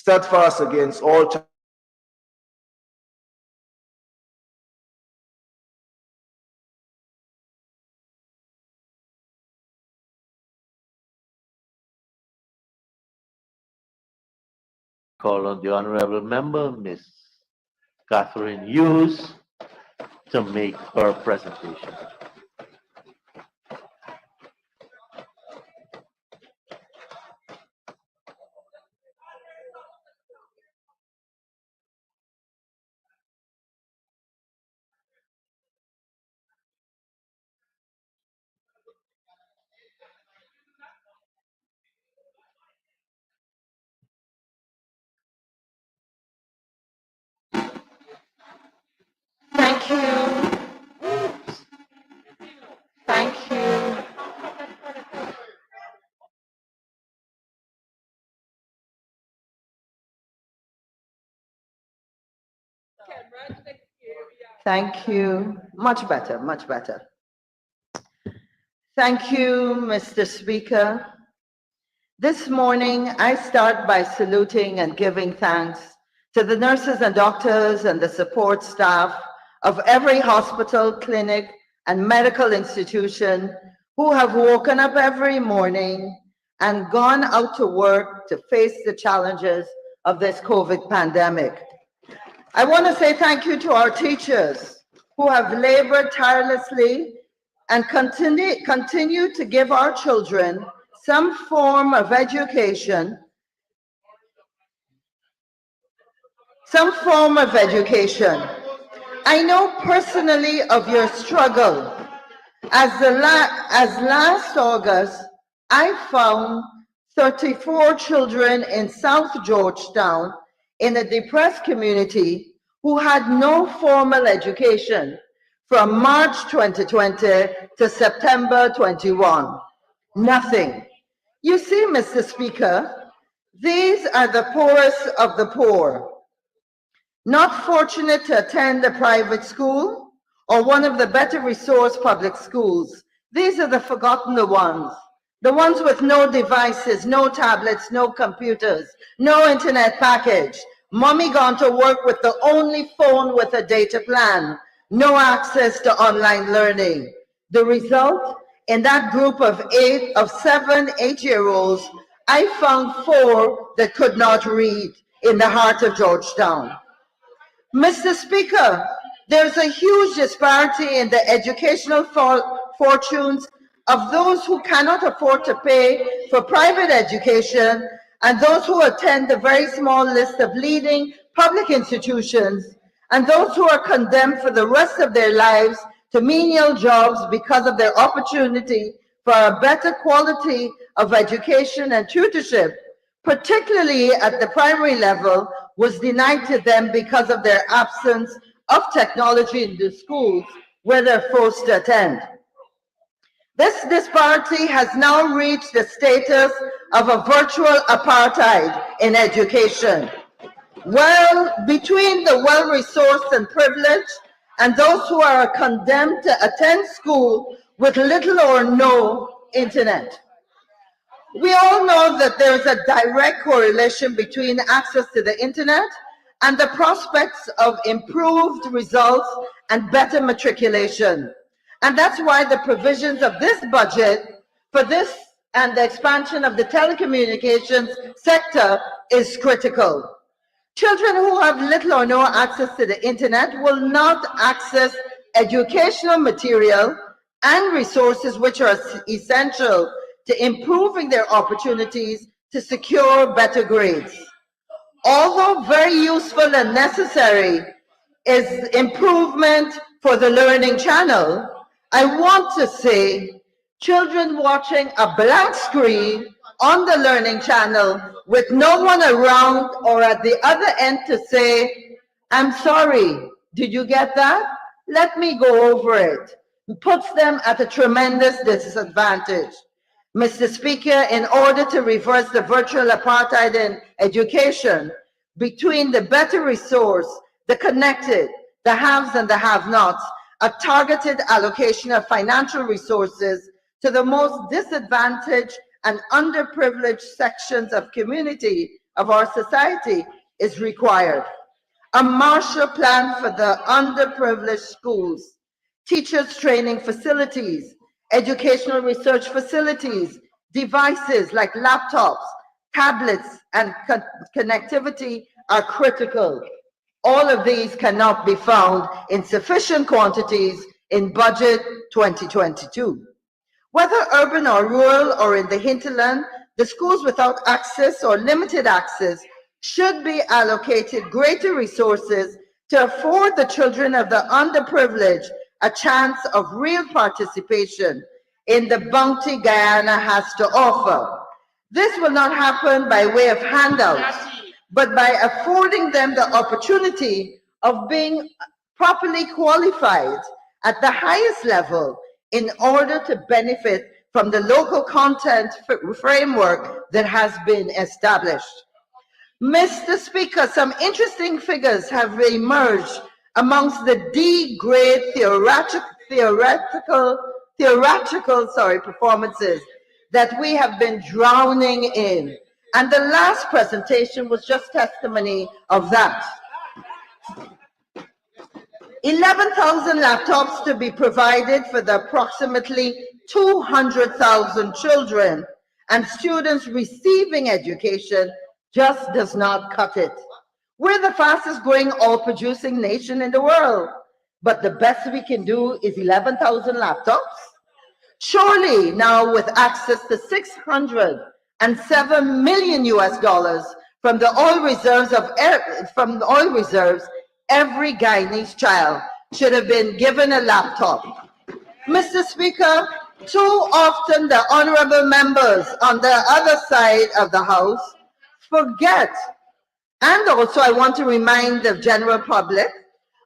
steadfast against all call on the Honorable Member, Ms. Catherine Hughes, to make her presentation. Thank you. Thank you. Thank you. Much better, much better. Thank you, Mr. Speaker. This morning, I start by saluting and giving thanks to the nurses and doctors and the support staff of every hospital, clinic, and medical institution who have woken up every morning and gone out to work to face the challenges of this COVID pandemic. I want to say thank you to our teachers who have labored tirelessly and continue to give our children some form of education, I know personally of your struggle. As last August, I found 34 children in South Georgetown in a depressed community who had no formal education from March 2020 to September 21. Nothing. You see, Mr. Speaker, these are the poorest of the poor, not fortunate to attend a private school or one of the better resourced public schools. These are the forgotten ones, the ones with no devices, no tablets, no computers, no internet package. Mommy gone to work with the only phone with a data plan, no access to online learning. The result, in that group of 7 8-year-olds, I found 4 that could not read in the heart of Georgetown. Mr. Speaker, there's a huge disparity in the educational fortunes of those who cannot afford to pay for private education and those who attend the very small list of leading public institutions and those who are condemned for the rest of their lives to menial jobs because of their opportunity for a better quality of education and tutorship, particularly at the primary level, was denied to them because of their absence of technology in the schools where they're forced to attend. This disparity has now reached the status of a virtual apartheid in education. Well, between the well-resourced and privileged and those who are condemned to attend school with little or no internet. We all know that there's a direct correlation between access to the internet and the prospects of improved results and better matriculation. And that's why the provisions of this budget for this and the expansion of the telecommunications sector is critical. Children who have little or no access to the internet will not access educational material and resources which are essential to improving their opportunities to secure better grades. Although very useful and necessary is improvement for the learning channel, I want to say children watching a blank screen on the learning channel with no one around or at the other end to say, I'm sorry, did you get that? Let me go over it. Puts them at a tremendous disadvantage. Mr. Speaker, in order to reverse the virtual apartheid in education between the better resource, the connected, the haves and the have-nots, a targeted allocation of financial resources to the most disadvantaged and underprivileged sections of community of our society is required. A Marshall Plan for the underprivileged schools, teachers training facilities, educational research facilities, devices like laptops, tablets, and connectivity are critical. All of these cannot be found in sufficient quantities in Budget 2022. Whether urban or rural or in the hinterland, the schools without access or limited access should be allocated greater resources to afford the children of the underprivileged a chance of real participation in the bounty Guyana has to offer. This will not happen by way of handouts, but by affording them the opportunity of being properly qualified at the highest level in order to benefit from the local content framework that has been established. Mr. Speaker, some interesting figures have emerged amongst the D-grade theoretical performances that we have been drowning in. And the last presentation was just testimony of that. 11,000 laptops to be provided for the approximately 200,000 children and students receiving education just does not cut it. We're the fastest growing oil producing nation in the world, but the best we can do is 11,000 laptops? Surely now with access to $607 million from the oil reserves, every Guyanese child should have been given a laptop. Mr. Speaker, too often the honorable members on the other side of the House forget, and also I want to remind the general public,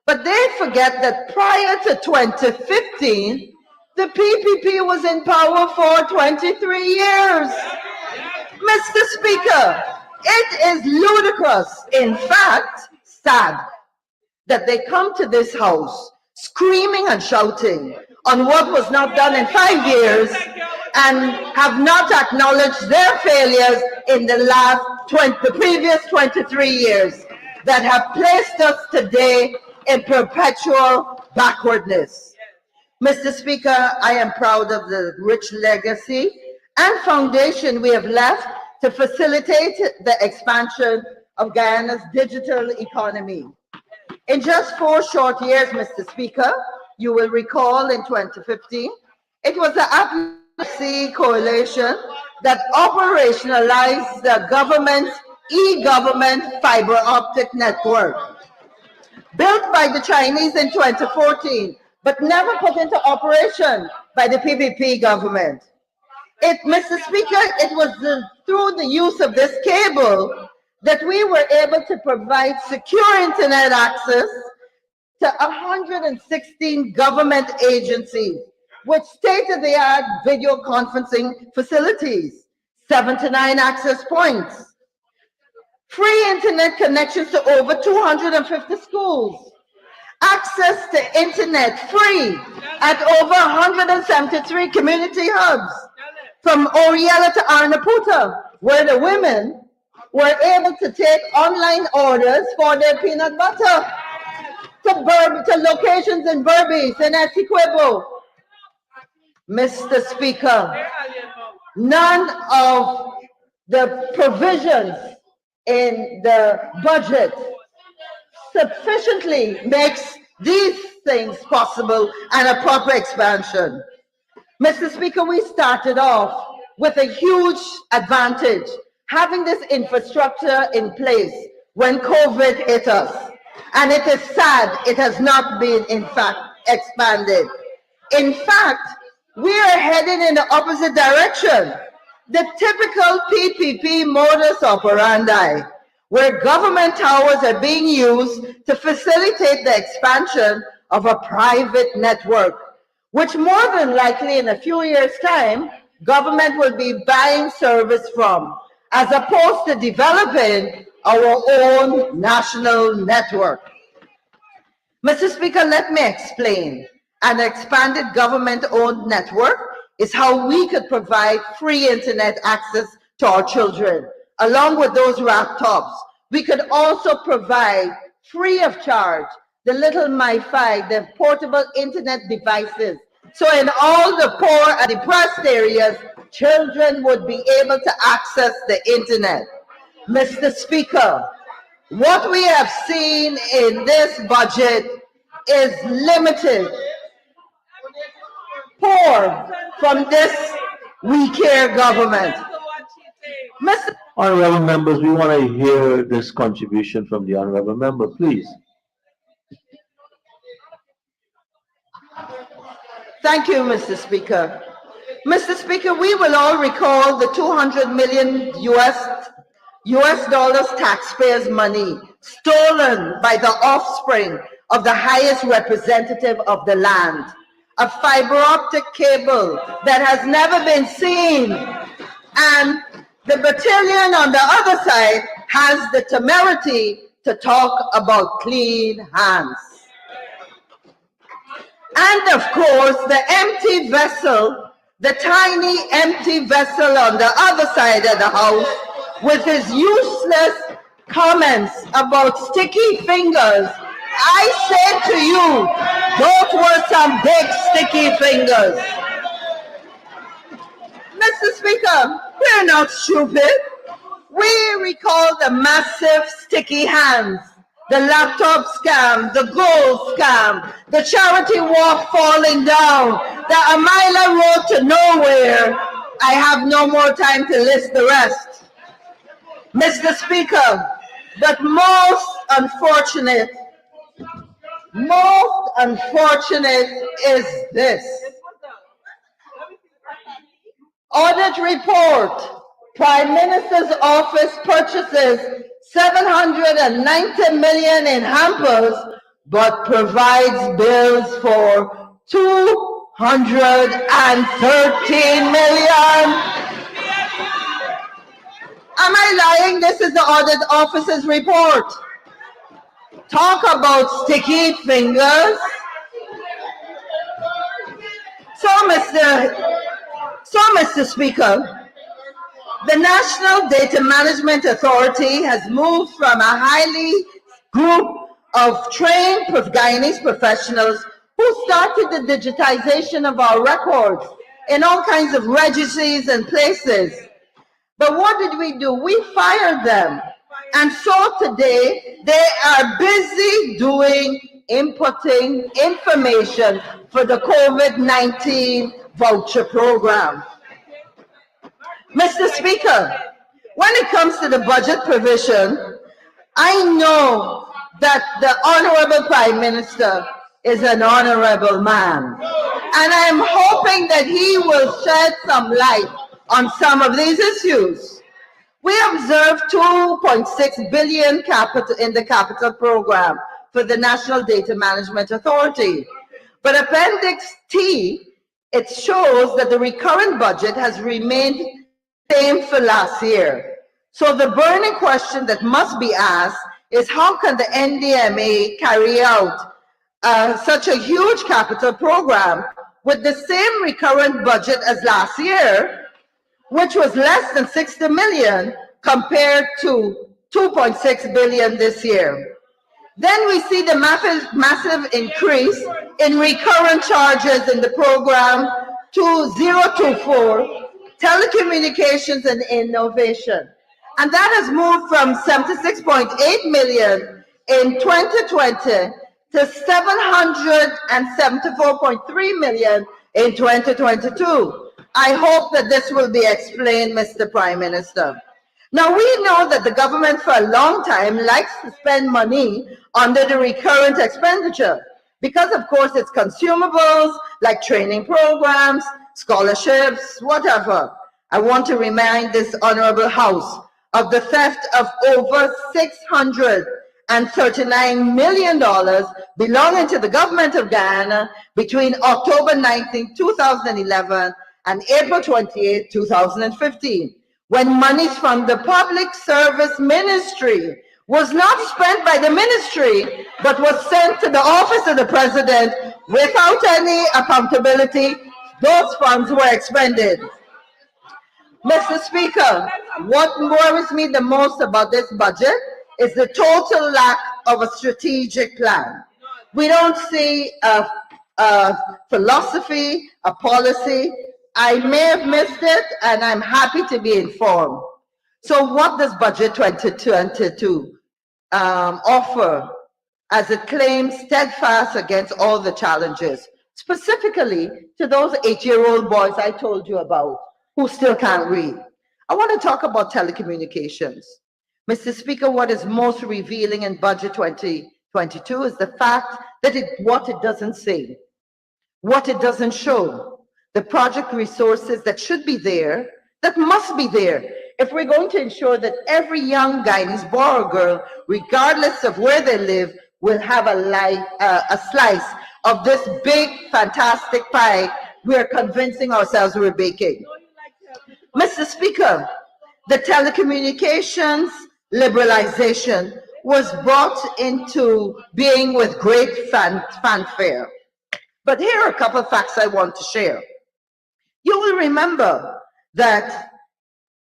but they forget that prior to 2015, the PPP was in power for 23 years. Mr. Speaker, it is ludicrous, in fact, sad, that they come to this House screaming and shouting on what was not done in 5 years and have not acknowledged their failures in the previous 23 years that have placed us today in perpetual backwardness. Mr. Speaker, I am proud of the rich legacy and foundation we have left to facilitate the expansion of Guyana's digital economy. In just 4 short years, Mr. Speaker, you will recall in 2015, it was the Advocacy Coalition that operationalized the government's e-government fiber optic network, built by the Chinese in 2014, but never put into operation by the PPP government. Mr. Speaker, it was through the use of this cable that we were able to provide secure internet access to 116 government agencies with state-of-the-art video conferencing facilities, 79 access points, free internet connections to over 250 schools, access to internet free at over 173 community hubs, from Oriela to Arnaputa, where the women were able to take online orders for their peanut butter, to locations in Berbice and Essequibo. Mr. Speaker, none of the provisions in the budget sufficiently makes these things possible and a proper expansion. Mr. Speaker, we started off with a huge advantage, having this infrastructure in place when COVID hit us. And it is sad it has not been, in fact, expanded. In fact, we are headed in the opposite direction. The typical PPP modus operandi, where government towers are being used to facilitate the expansion of a private network, which more than likely in a few years' time, government will be buying service from, as opposed to developing our own national network. Mr. Speaker, let me explain. An expanded government-owned network is how we could provide free internet access to our children, along with those laptops. We could also provide free of charge the little MiFi, the portable internet devices. So in all the poor and depressed areas, children would be able to access the internet. Mr. Speaker, what we have seen in this budget is limited, poor from this we care government. Mr. Honorable members, we want to hear this contribution from the honorable member, please. Thank you, Mr. Speaker. Mr. Speaker, we will all recall the 200 million US dollars taxpayers' money stolen by the offspring of the highest representative of the land. A fiber optic cable that has never been seen. And the battalion on the other side has the temerity to talk about clean hands. And of course, the empty vessel, the tiny empty vessel on the other side of the house with his useless comments about sticky fingers. I say to you, those were some big sticky fingers. Mr. Speaker, we're not stupid. We recall the massive sticky hands, the laptop scam, the gold scam, the charity walk falling down, the Amila road to nowhere. I have no more time to list the rest. Mr. Speaker, but most unfortunate is this. Audit report. Prime Minister's office purchases 790 million in hampers, but provides bills for 213 million. Am I lying? This is the audit office's report. Talk about sticky fingers. So, Mr. Speaker, the National Data Management Authority has moved from a highly group of trained Guyanese professionals who started the digitization of our records in all kinds of registries and places. But what did we do? We fired them. And so today, they are busy inputting information for the COVID-19 voucher program. Mr. Speaker, when it comes to the budget provision, I know that the Honorable Prime Minister is an honorable man. And I'm hoping that he will shed some light on some of these issues. We observed 2.6 billion in the capital program for the National Data Management Authority. But Appendix T, it shows that the recurrent budget has remained the same for last year. So the burning question that must be asked is how can the NDMA carry out such a huge capital program with the same recurrent budget as last year, which was less than 60 million compared to 2.6 billion this year. Then we see the massive increase in recurrent charges in the program to 024, telecommunications and innovation. And that has moved from 76.8 million in 2020 to 774.3 million in 2022. I hope that this will be explained, Mr. Prime Minister. Now, we know that the government for a long time likes to spend money under the recurrent expenditure because, of course, it's consumables like training programs, scholarships, whatever. I want to remind this honorable House of the theft of over $639 million belonging to the government of Guyana between October 19, 2011 and April 28, 2015, when monies from the Public Service Ministry was not spent by the ministry, but was sent to the office of the President without any accountability. Those funds were expended. Mr. Speaker, what worries me the most about this budget is the total lack of a strategic plan. We don't see a philosophy, a policy. I may have missed it, and I'm happy to be informed. So what does Budget 2022 offer as it claims steadfast against all the challenges, specifically to those 8-year-old boys I told you about who still can't read? I want to talk about telecommunications. Mr. Speaker, what is most revealing in Budget 2022 is the fact that what it doesn't say, what it doesn't show, the project resources that should be there, that must be there, if we're going to ensure that every young Guyanese boy or girl, regardless of where they live, will have a slice of this big, fantastic pie we're convincing ourselves we're baking. Mr. Speaker, the telecommunications liberalization was brought into being with great fanfare. But here are a couple of facts I want to share. You will remember that,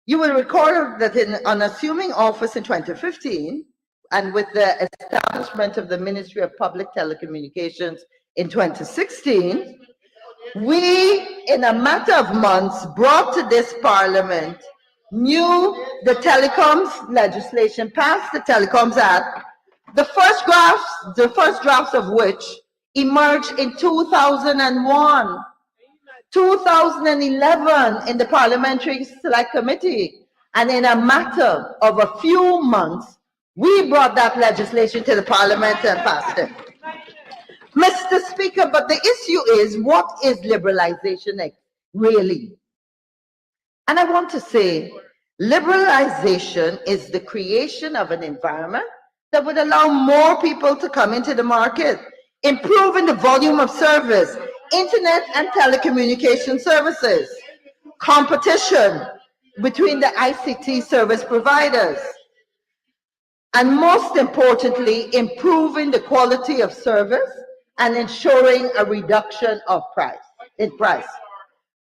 you will recall that on assuming office in 2015, and with the establishment of the Ministry of Public Telecommunications in 2016, we, in a matter of months, brought to this Parliament the telecoms legislation, passed the Telecoms Act, the first drafts of which emerged in 2001. 2011 in the Parliamentary Select Committee, and in a matter of a few months, we brought that legislation to the Parliament and passed it. Mr. Speaker, but the issue is, what is liberalization really? And I want to say, liberalization is the creation of an environment that would allow more people to come into the market, improving the volume of service, internet and telecommunication services, competition between the ICT service providers, and most importantly, improving the quality of service and ensuring a reduction of price.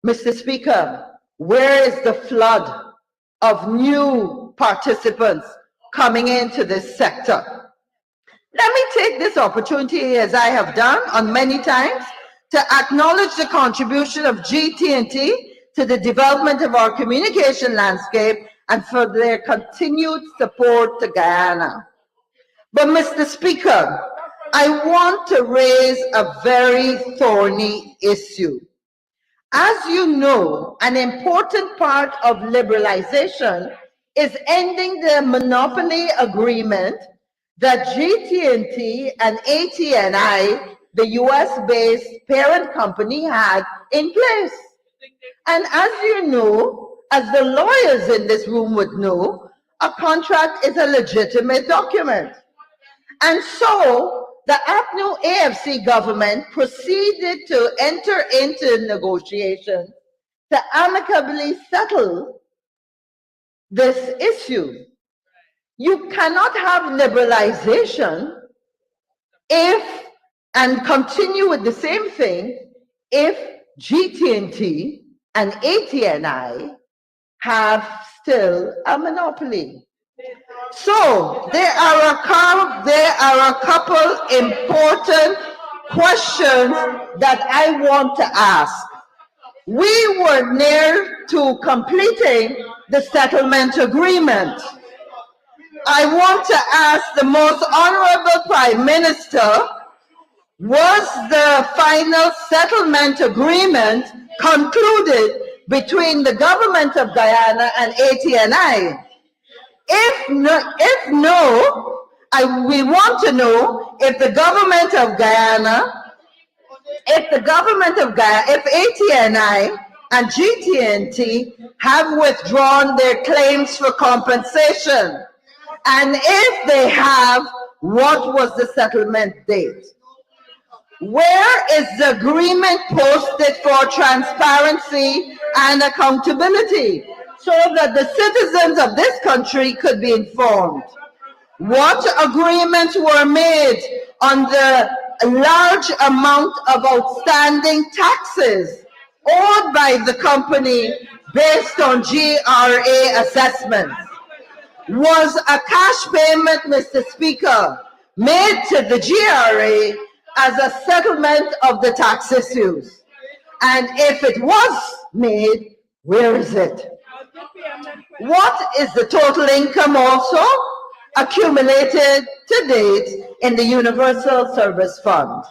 Mr. Speaker, where is the flood of new participants coming into this sector? Let me take this opportunity, as I have done on many times, to acknowledge the contribution of GT&T to the development of our communication landscape and for their continued support to Guyana. But Mr. Speaker, I want to raise a very thorny issue. As you know, an important part of liberalization is ending the monopoly agreement that GT&T and AT&I, the US-based parent company, had in place. And as you know, as the lawyers in this room would know, a contract is a legitimate document. And so the APNU AFC government proceeded to enter into negotiations to amicably settle this issue. You cannot have liberalization and continue with the same thing if GT&T and AT&I have still a monopoly. So there are a couple important questions that I want to ask. We were near to completing the settlement agreement. I want to ask the most honorable Prime Minister, was the final settlement agreement concluded between the government of Guyana and AT&I? If no, we want to know if the government of Guyana, if AT&I and GT&T have withdrawn their claims for compensation, and if they have, what was the settlement date? Where is the agreement posted for transparency and accountability, so that the citizens of this country could be informed? What agreements were made on the large amount of outstanding taxes owed by the company based on GRA assessments. Was a cash payment, Mr. Speaker, made to the GRA as a settlement of the tax issues? And if it was made, where is it? What is the total income also accumulated to date in the Universal Service Fund?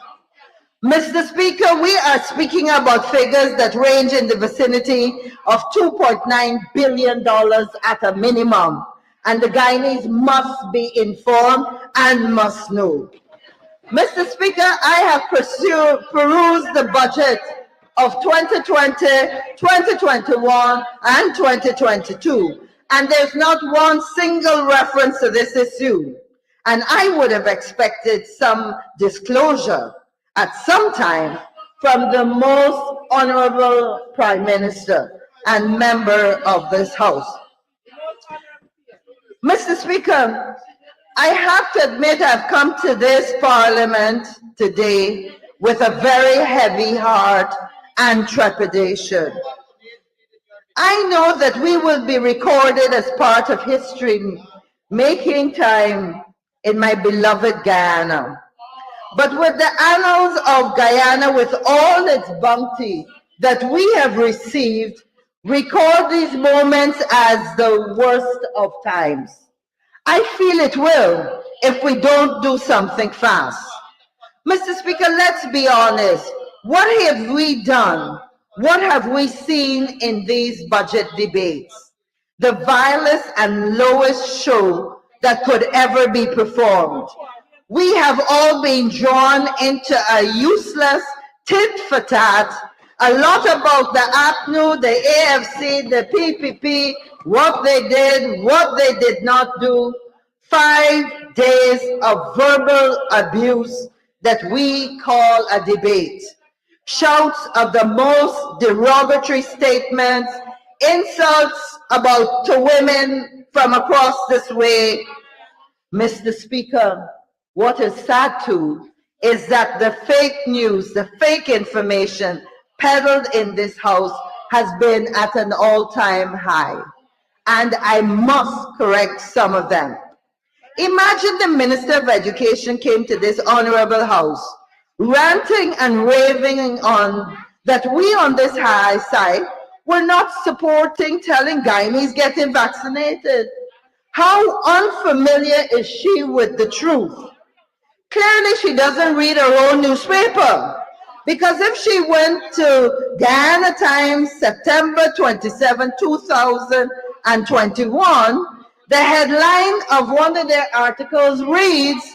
Mr. Speaker, we are speaking about figures that range in the vicinity of $2.9 billion at a minimum, and the Guyanese must be informed and must know. Mr. Speaker, I have perused the budget of 2020, 2021, and 2022, and there's not one single reference to this issue. And I would have expected some disclosure at some time from the most honorable Prime Minister and member of this House. Mr. Speaker, I have to admit I've come to this Parliament today with a very heavy heart and trepidation. I know that we will be recorded as part of history, making time in my beloved Guyana. But with the annals of Guyana, with all its bounty that we have received, record these moments as the worst of times. I feel it will if we don't do something fast. Mr. Speaker, let's be honest. What have we done? What have we seen in these budget debates? The vilest and lowest show that could ever be performed. We have all been drawn into a useless tit for tat, a lot about the APNU, the AFC, the PPP, what they did, what they did not do. 5 days of verbal abuse that we call a debate. Shouts of the most derogatory statements, insults to women from across this way. Mr. Speaker, what is sad too is that the fake news, the fake information peddled in this House has been at an all-time high. And I must correct some of them. Imagine the Minister of Education came to this honorable House ranting and raving on that we on this high side were not supporting telling Guyanese getting vaccinated. How unfamiliar is she with the truth? Clearly she doesn't read her own newspaper, because if she went to Guyana Times, September 27, 2021, the headline of one of their articles reads,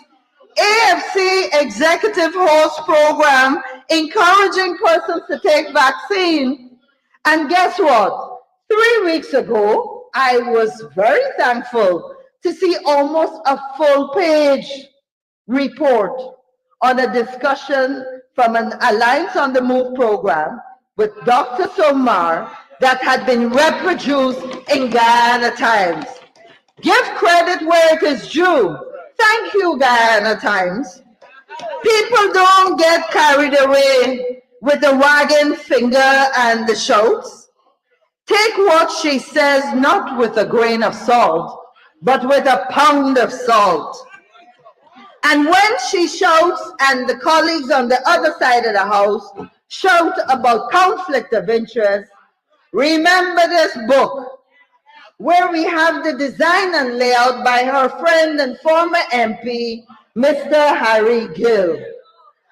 AFC Executive Host Program encouraging persons to take vaccine. And guess what? 3 weeks ago, I was very thankful to see almost a full-page report on a discussion from an Alliance on the Move program with Dr. Somar that had been reproduced in Guyana Times. Give credit where it is due. Thank you, Guyana Times. People don't get carried away with the wagging finger and the shouts. Take what she says not with a grain of salt, but with a pound of salt. And when she shouts and the colleagues on the other side of the House shout about conflict of interest, remember this book, where we have the design and layout by her friend and former MP, Mr. Harry Gill.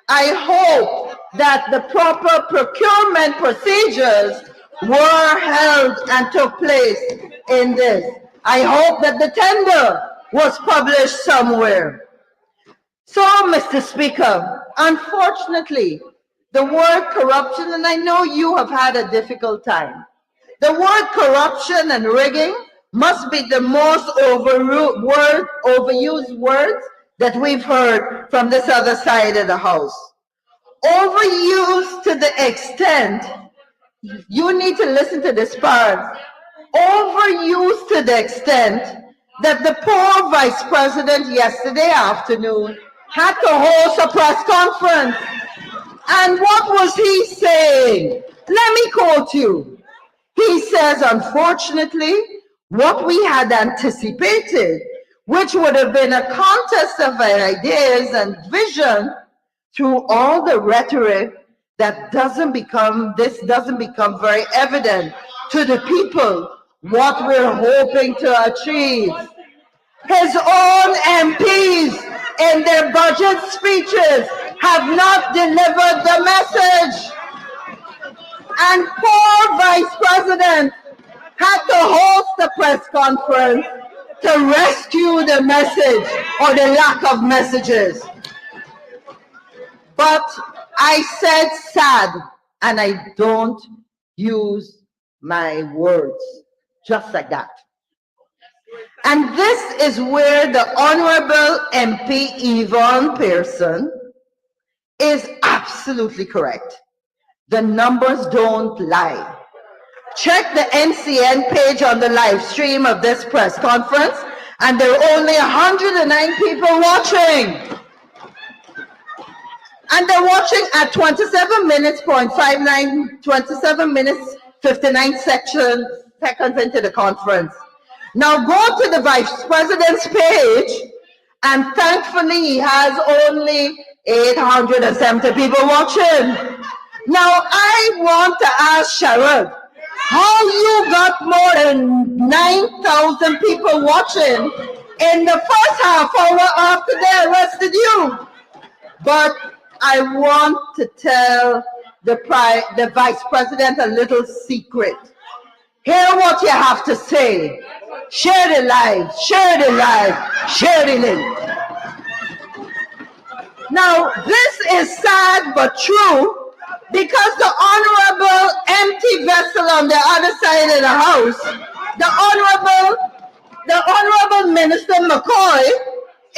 I hope that the proper procurement procedures were held and took place in this. I hope that the tender was published somewhere. So, Mr. Speaker, unfortunately, the word corruption, and I know you have had a difficult time, the word corruption and rigging must be the most overused words that we've heard from this other side of the House. Overused to the extent, you need to listen to this part, overused to the extent that the poor Vice President yesterday afternoon had to host a press conference. And what was he saying? Let me quote you. He says, unfortunately, what we had anticipated, which would have been a contest of ideas and vision, through all the rhetoric, this doesn't become very evident to the people what we're hoping to achieve. His own MPs in their budget speeches have not delivered the message. And poor Vice President had to host a press conference to rescue the message or the lack of messages. But I said sad, and I don't use my words just like that. And this is where the Honorable MP Yvonne Pearson is absolutely correct. The numbers don't lie. Check the NCN page on the live stream of this press conference, and there are only 109 people watching. And they're watching at 27 minutes, 27 minutes, 59 seconds into the conference. Now go to the Vice President's page, and thankfully he has only 870 people watching. Now I want to ask Sharad, how you got more than 9,000 people watching in the first half hour after they arrested you? But I want to tell the Vice President a little secret. Hear what you have to say. Share the live, share the live, share the link. Now, this is sad but true, because the Honorable empty vessel on the other side of the house, the Honorable Minister McCoy,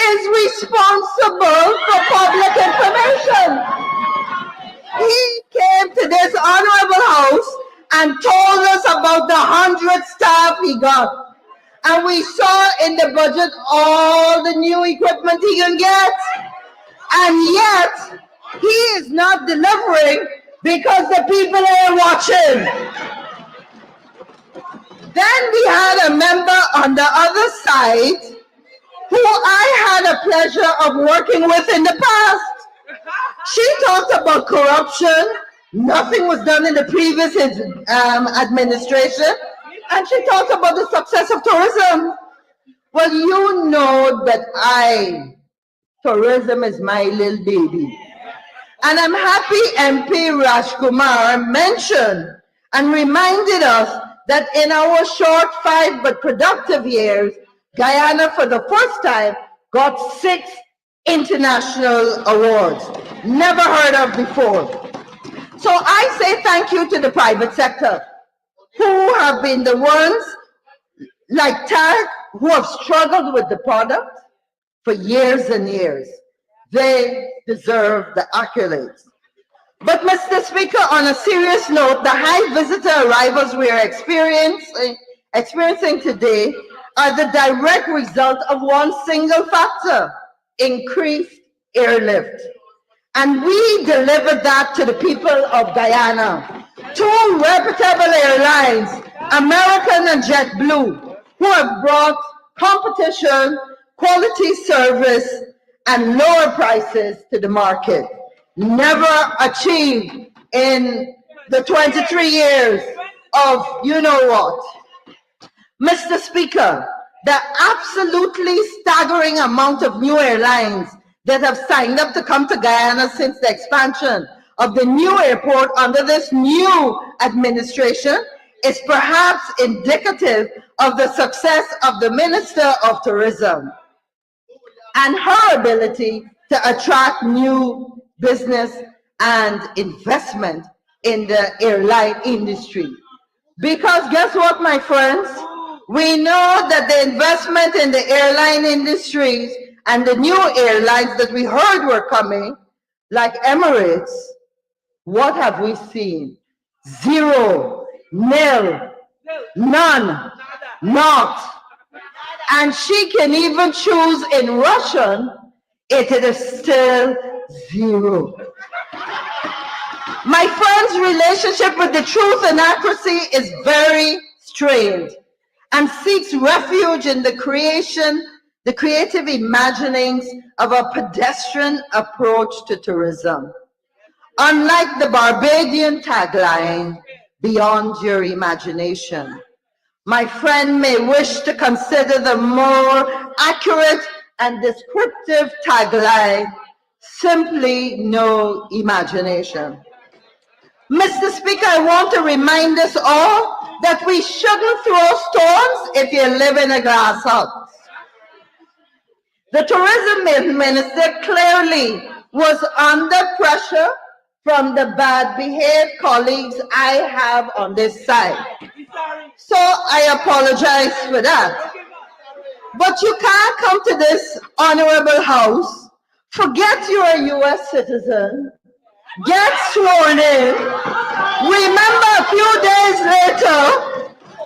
is responsible for public information. He came to this honorable house and told us about the 100 staff he got. And we saw in the budget all the new equipment he can get. And yet, he is not delivering because the people are watching. Then we had a member on the other side who I had a pleasure of working with in the past. She talked about corruption. Nothing was done in the previous administration. And she talked about the success of tourism. Well, you know that tourism is my little baby. And I'm happy MP Rajkumar mentioned and reminded us that in our short 5 but productive years, Guyana for the first time got 6 international awards. Never heard of before. So I say thank you to the private sector, who have been the ones like TAG, who have struggled with the product for years and years. They deserve the accolades. But Mr. Speaker, on a serious note, the high visitor arrivals we are experiencing today are the direct result of one single factor: increased airlift. And we delivered that to the people of Guyana. 2 reputable airlines, American and JetBlue, who have brought competition, quality service, and lower prices to the market. Never achieved in the 23 years of you-know-what. Mr. Speaker, the absolutely staggering amount of new airlines that have signed up to come to Guyana since the expansion of the new airport under this new administration is perhaps indicative of the success of the Minister of Tourism and her ability to attract new business and investment in the airline industry. Because guess what, my friends? We know that the investment in the airline industries and the new airlines that we heard were coming, like Emirates, what have we seen? 0, nil, none, not. And she can even choose in Russian, it is still 0. My friend's relationship with the truth and accuracy is very strained and seeks refuge in the creative imaginings of a pedestrian approach to tourism. Unlike the Barbadian tagline, "Beyond your imagination," my friend may wish to consider the more accurate and descriptive tagline, "Simply no imagination." Mr. Speaker, I want to remind us all that we shouldn't throw stones if you live in a glass house. The tourism minister clearly was under pressure from the bad behaved colleagues I have on this side. So I apologize for that. But you can't come to this honorable house, forget you're a U.S. citizen, get sworn in, remember a few days later,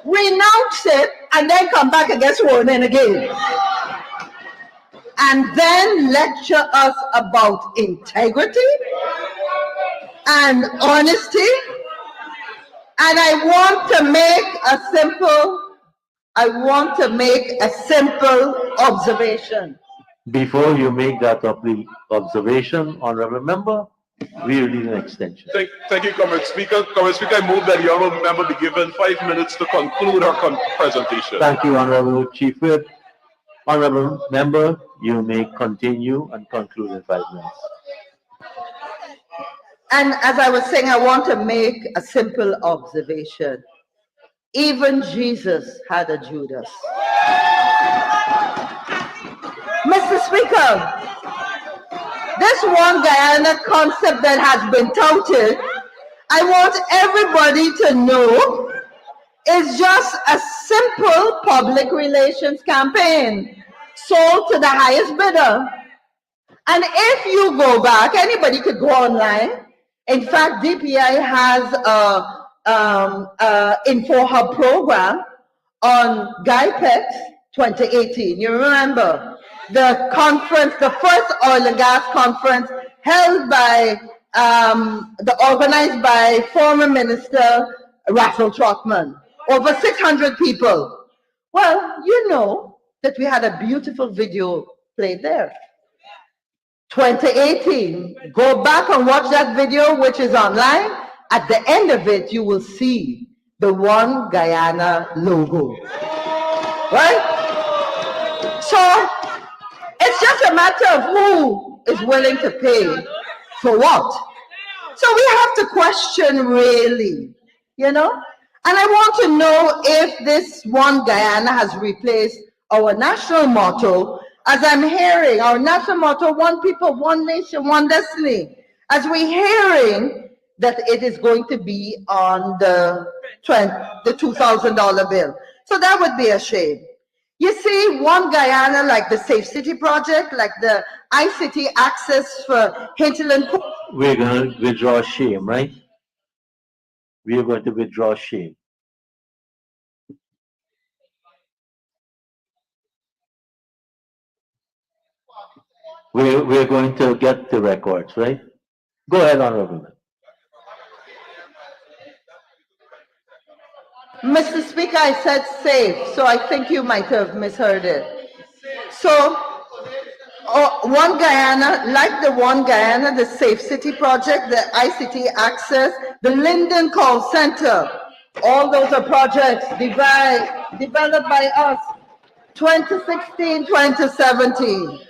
renounce it, and then come back and get sworn in again. And then lecture us about integrity and honesty. And I want to make a simple observation. Before you make that observation, honorable member, we will need an extension. Thank you, Comrade Speaker. Comrade Speaker, I move that the honorable member be given 5 minutes to conclude her presentation. Thank you, Honorable Chief Whip. Honorable member, you may continue and conclude in 5 minutes. And as I was saying, I want to make a simple observation. Even Jesus had a Judas. Mr. Speaker, this one Guyana concept that has been touted, I want everybody to know is just a simple public relations campaign sold to the highest bidder. And if you go back, anybody could go online. In fact, DPI has a InfoHub program on GuyPex 2018. You remember the conference, the first oil and gas conference held by, organized by former Minister Raphael Trotman. Over 600 people. Well, you know that we had a beautiful video played there. 2018, go back and watch that video, which is online. At the end of it, you will see the One Guyana logo, right? So it's just a matter of who is willing to pay for what. So we have to question really, you know? And I want to know if this One Guyana has replaced our national motto. As I'm hearing, our national motto, one people, one nation, one destiny. As we're hearing that it is going to be on the $2,000 bill. So that would be a shame. You see, One Guyana, like the Safe City Project, like the ICT access for hinterland. We're going to withdraw shame, right? We are going to withdraw shame. We're going to get the records, right? Go ahead, Honorable. Mr. Speaker, I said safe, so I think you might have misheard it. So, One Guyana, like the One Guyana, the Safe City Project, the ICT Access, the Linden Call Center, all those are projects developed by us, 2016, 2017.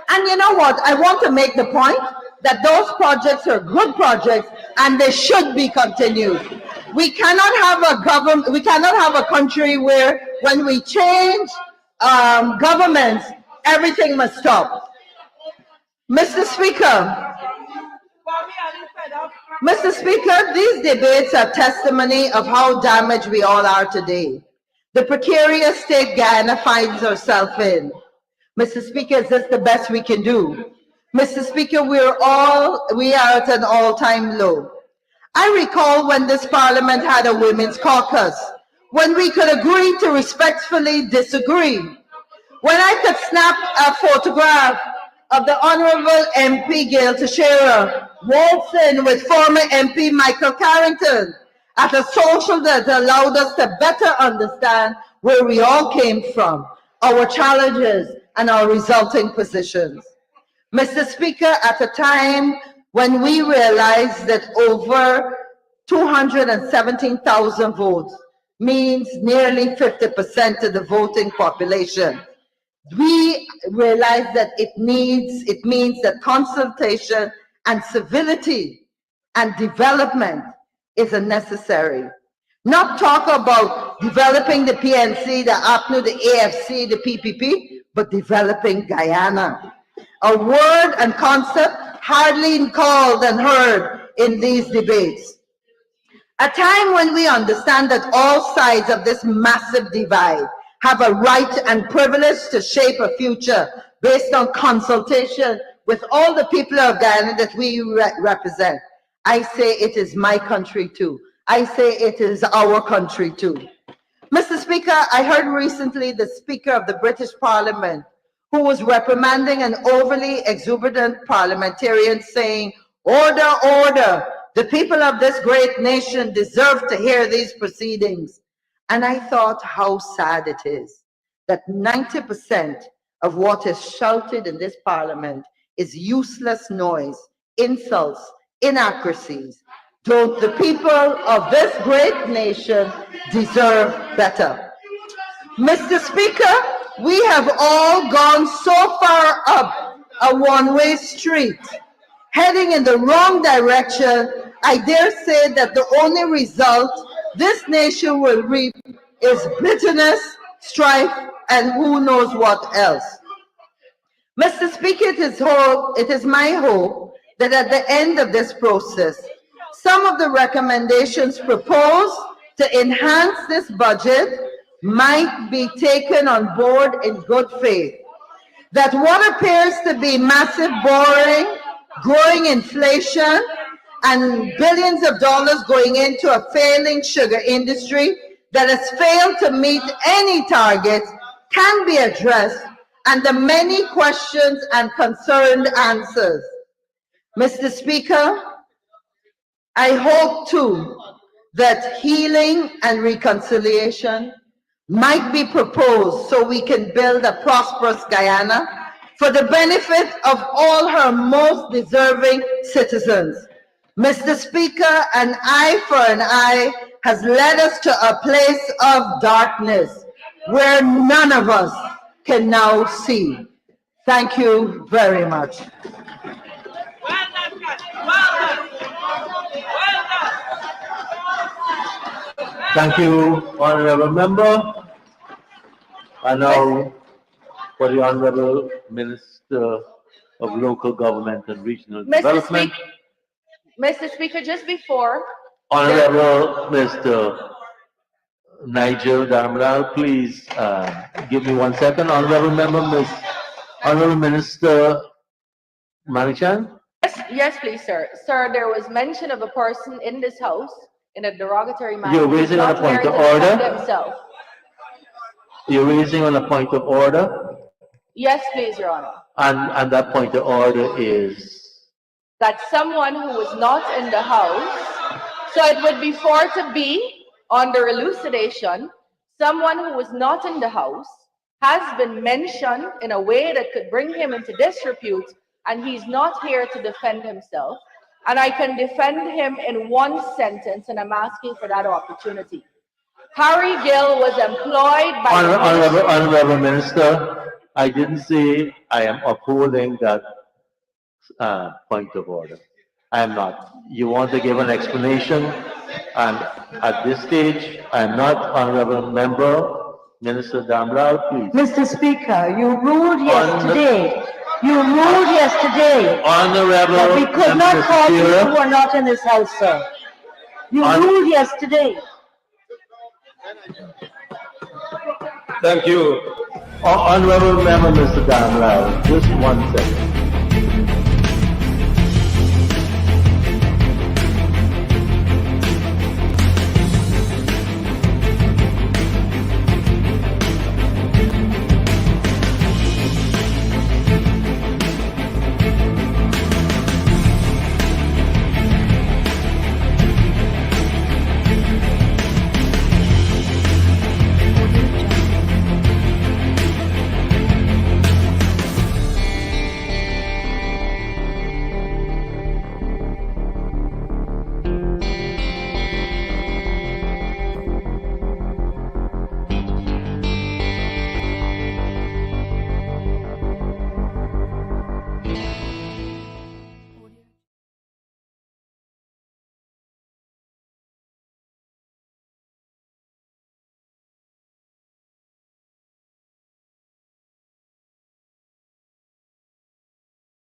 And you know what? I want to make the point that those projects are good projects and they should be continued. We cannot have a government, we cannot have a country where when we change governments, everything must stop. Mr. Speaker, these debates are testimony of how damaged we all are today. The precarious state Guyana finds herself in. Mr. Speaker, is this the best we can do? Mr. Speaker, we are at an all-time low. I recall when this parliament had a women's caucus, when we could agree to respectfully disagree, when I could snap a photograph of the Honorable MP Gail Teixeira walks in with former MP Michael Carrington at a social that allowed us to better understand where we all came from, our challenges, and our resulting positions. Mr. Speaker, at a time when we realized that over 217,000 votes means nearly 50% of the voting population, we realize that it means that consultation and civility and development is necessary. Not talk about developing the PNC, the APNU, the AFC, the PPP, but developing Guyana. A word and concept hardly called and heard in these debates. A time when we understand that all sides of this massive divide have a right and privilege to shape a future based on consultation with all the people of Guyana that we represent. I say it is my country too. I say it is our country too. Mr. Speaker, I heard recently the Speaker of the British Parliament, who was reprimanding an overly exuberant parliamentarian, saying, "Order, order. The people of this great nation deserve to hear these proceedings." And I thought how sad it is that 90% of what is shouted in this parliament is useless noise, insults, inaccuracies. Don't the people of this great nation deserve better? Mr. Speaker, we have all gone so far up a one-way street, heading in the wrong direction. I dare say that the only result this nation will reap is bitterness, strife, and who knows what else. Mr. Speaker, it is my hope that at the end of this process, some of the recommendations proposed to enhance this budget might be taken on board in good faith. That what appears to be massive borrowing, growing inflation, and billions of dollars going into a failing sugar industry that has failed to meet any targets can be addressed, and the many questions and concerned answers. Mr. Speaker, I hope too that healing and reconciliation might be proposed so we can build a prosperous Guyana for the benefit of all her most deserving citizens. Mr. Speaker, an eye for an eye has led us to a place of darkness where none of us can now see. Thank you very much. Thank you, Honorable Member. And now for the Honorable Minister of Local Government and Regional Development. Mr. Speaker, just before. Honorable Mr. Nigel Darmlal, please give me 1 second. Honorable Member, Honorable Minister Manichan. Yes, please, sir. Sir, there was mention of a person in this house in a derogatory manner. You're raising on a point of order? You're raising on a point of order? Yes, please, Your Honor. And that point of order is? That someone who was not in the house, so it would be for to be under elucidation, someone who was not in the house has been mentioned in a way that could bring him into disrepute, and he's not here to defend himself. And I can defend him in one sentence, and I'm asking for that opportunity. Harry Gill was employed by Honorable Minister, I didn't say I am upholding that point of order. I am not. You want to give an explanation, and at this stage, I am not. Honorable Member, Minister Darmlal, please. Mr. Speaker, you ruled yesterday. Honorable that we could not Mr. call people Speaker. who are not in this house, sir. You ruled yesterday. Thank you. Honorable Member, Mr. Darmlal, just 1 second.